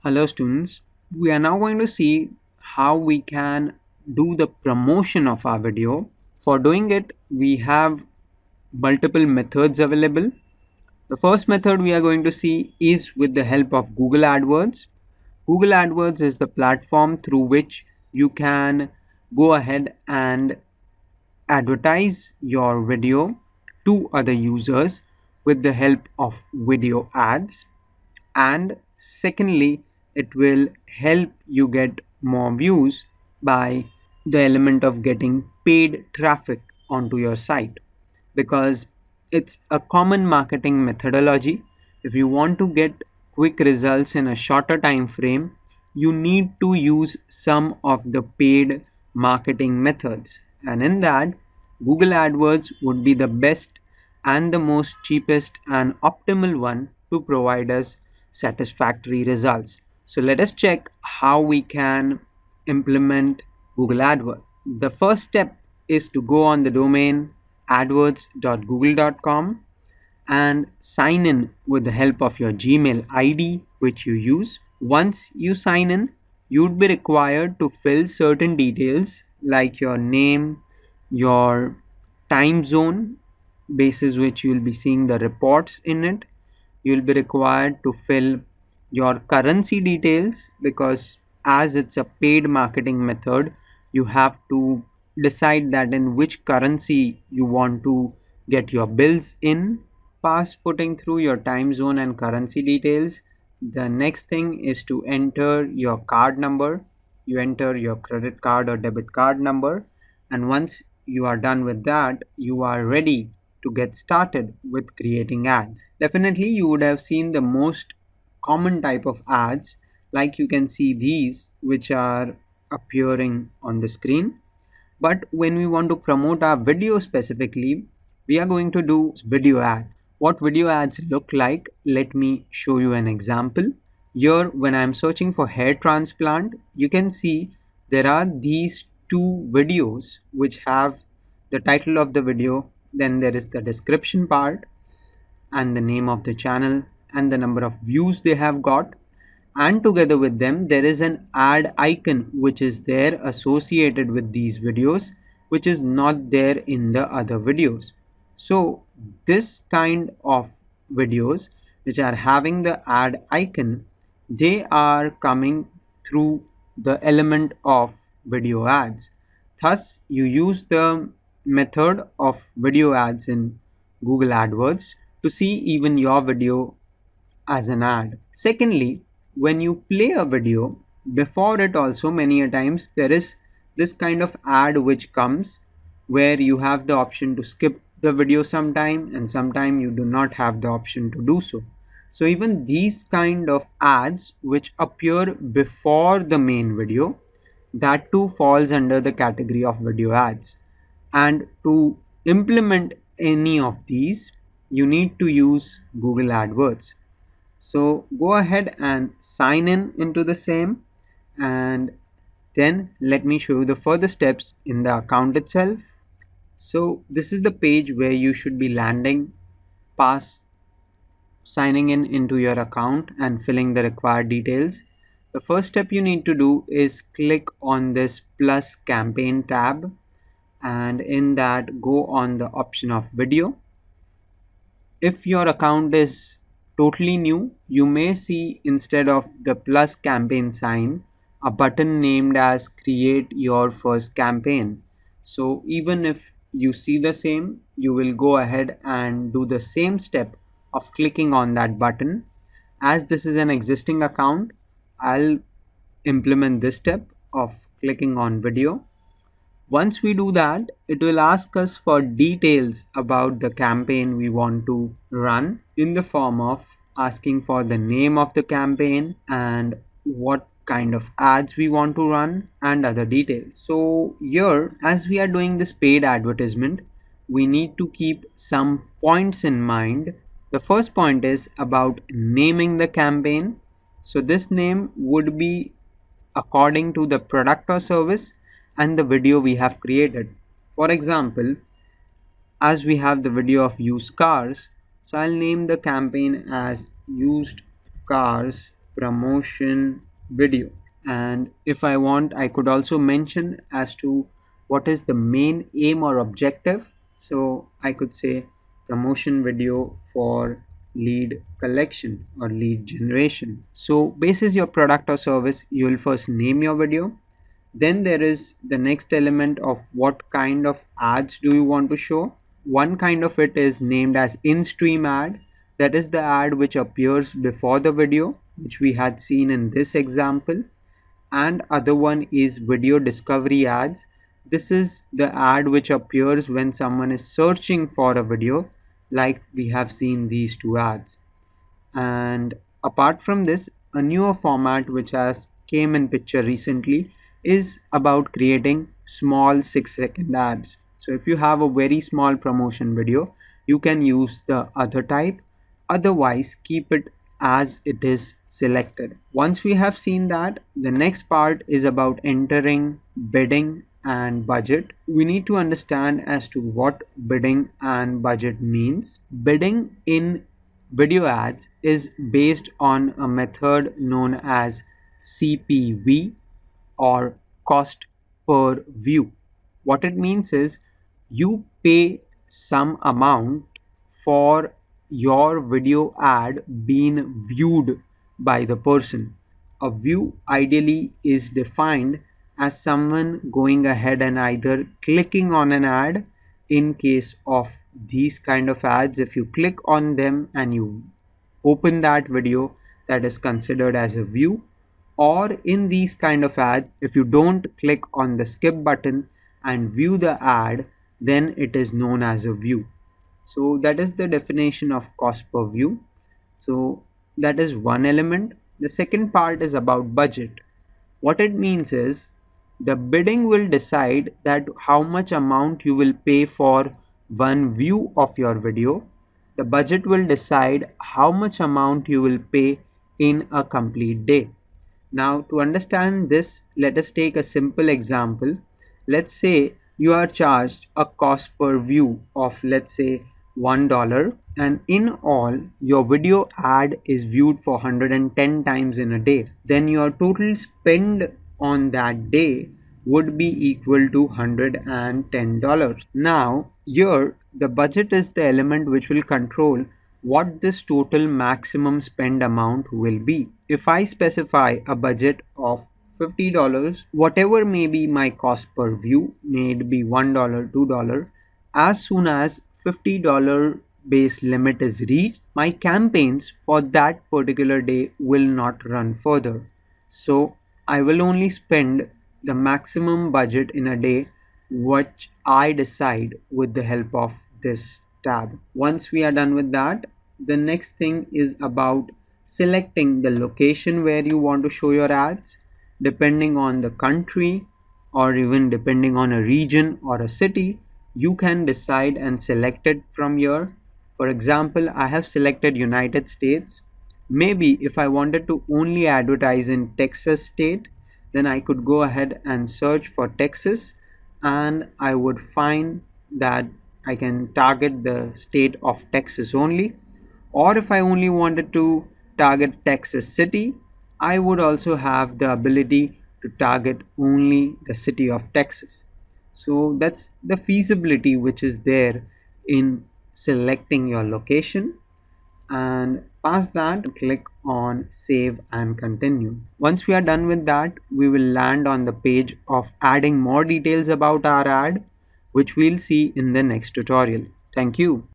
Hello students, we are now going to see how we can do the promotion of our video. For doing it, we have multiple methods available. The first method we are going to see is with the help of Google AdWords. Google AdWords is the platform through which you can go ahead and advertise your video to other users with the help of video ads, and secondly it will help you get more views by the element of getting paid traffic onto your site, because it's a common marketing methodology. If you want to get quick results in a shorter time frame, you need to use some of the paid marketing methods, and in that Google AdWords would be the best and the most cheapest and optimal one to provide us satisfactory results. So let us check how we can implement Google AdWords. The first step is to go on the domain adwords.google.com and sign in with the help of your Gmail ID which you use. Once you sign in, you'd be required to fill certain details like your name, your time zone basis which you'll be seeing the reports in it. You'll be required to fill your currency details, because as it's a paid marketing method, you have to decide that in which currency you want to get your bills in. Past putting through your time zone and currency details, the next thing is to enter your card number. You enter your credit card or debit card number, and once you are done with that, you are ready to get started with creating ads. Definitely you would have seen the most common type of ads, like you can see these which are appearing on the screen. But when we want to promote our video specifically, we are going to do video ads. What video ads look like, let me show you an example. Here when I am searching for hair transplant, you can see there are these two videos which have the title of the video, then there is the description part and the name of the channel and the number of views they have got, and together with them there is an ad icon which is there associated with these videos, which is not there in the other videos. So this kind of videos which are having the ad icon, they are coming through the element of video ads. Thus you use the method of video ads in Google AdWords to see even your video as an ad. Secondly, when you play a video, before it also many a times there is this kind of ad which comes where you have the option to skip the video sometime, and sometime you do not have the option to do so. So even these kind of ads which appear before the main video, that too falls under the category of video ads. And to implement any of these, you need to use Google AdWords. So go ahead and sign in into the same, and then let me show you the further steps in the account itself. So this is the page where you should be landing past signing in into your account and filling the required details. The first step you need to do is click on this plus campaign tab, and in that go on the option of video. If your account is totally new, you may see instead of the plus campaign sign a button named as create your first campaign. So even if you see the same, you will go ahead and do the same step of clicking on that button. As this is an existing account, I'll implement this step of clicking on video. Once we do that, it will ask us for details about the campaign we want to run, in the form of asking for the name of the campaign and what kind of ads we want to run and other details. So here, as we are doing this paid advertisement, we need to keep some points in mind. The first point is about naming the campaign. So this name would be according to the product or service and the video we have created. For example, as we have the video of used cars, so I'll name the campaign as used cars promotion video. And if I want, I could also mention as to what is the main aim or objective. So I could say promotion video for lead collection or lead generation. So basis your product or service, you will first name your video. Then there is the next element of what kind of ads do you want to show. One kind of it is named as in-stream ad. That is the ad which appears before the video, which we had seen in this example. And other one is video discovery ads. This is the ad which appears when someone is searching for a video, like we have seen these two ads. And apart from this, a newer format which has came in picture recently is about creating small 6-second ads. So if you have a very small promotion video, you can use the other type. Otherwise, keep it as it is selected. Once we have seen that, the next part is about entering bidding and budget. We need to understand as to what bidding and budget means. Bidding in video ads is based on a method known as CPV or cost per view. What it means is you pay some amount for your video ad being viewed by the person. A view ideally is defined as someone going ahead and either clicking on an ad. In case of these kind of ads, if you click on them and you open that video, that is considered as a view. Or in these kind of ads, if you don't click on the skip button and view the ad, then it is known as a view. So that is the definition of cost per view. So that is one element. The second part is about budget. What it means is the bidding will decide that how much amount you will pay for one view of your video. The budget will decide how much amount you will pay in a complete day. Now, to understand this, let us take a simple example. Let's say you are charged a cost per view of, let's say, $1, and in all your video ad is viewed for 110 times in a day. Then your total spend on that day would be equal to $110. Now, here the budget is the element which will control what this total maximum spend amount will be. If I specify a budget of $50, whatever may be my cost per view, may it be $1, $2, as soon as $50 base limit is reached, my campaigns for that particular day will not run further. So I will only spend the maximum budget in a day which I decide with the help of this tab. Once we are done with that, the next thing is about selecting the location where you want to show your ads. Depending on the country or even depending on a region or a city, you can decide and select it from here. For example, I have selected United States. Maybe if I wanted to only advertise in Texas state, then I could go ahead and search for Texas, and I would find that I can target the state of Texas only. Or if I only wanted to target Texas city, I would also have the ability to target only the city of Texas. So that's the feasibility which is there in selecting your location. And past that, click on save and continue. Once we are done with that, we will land on the page of adding more details about our ad, which we'll see in the next tutorial. Thank you.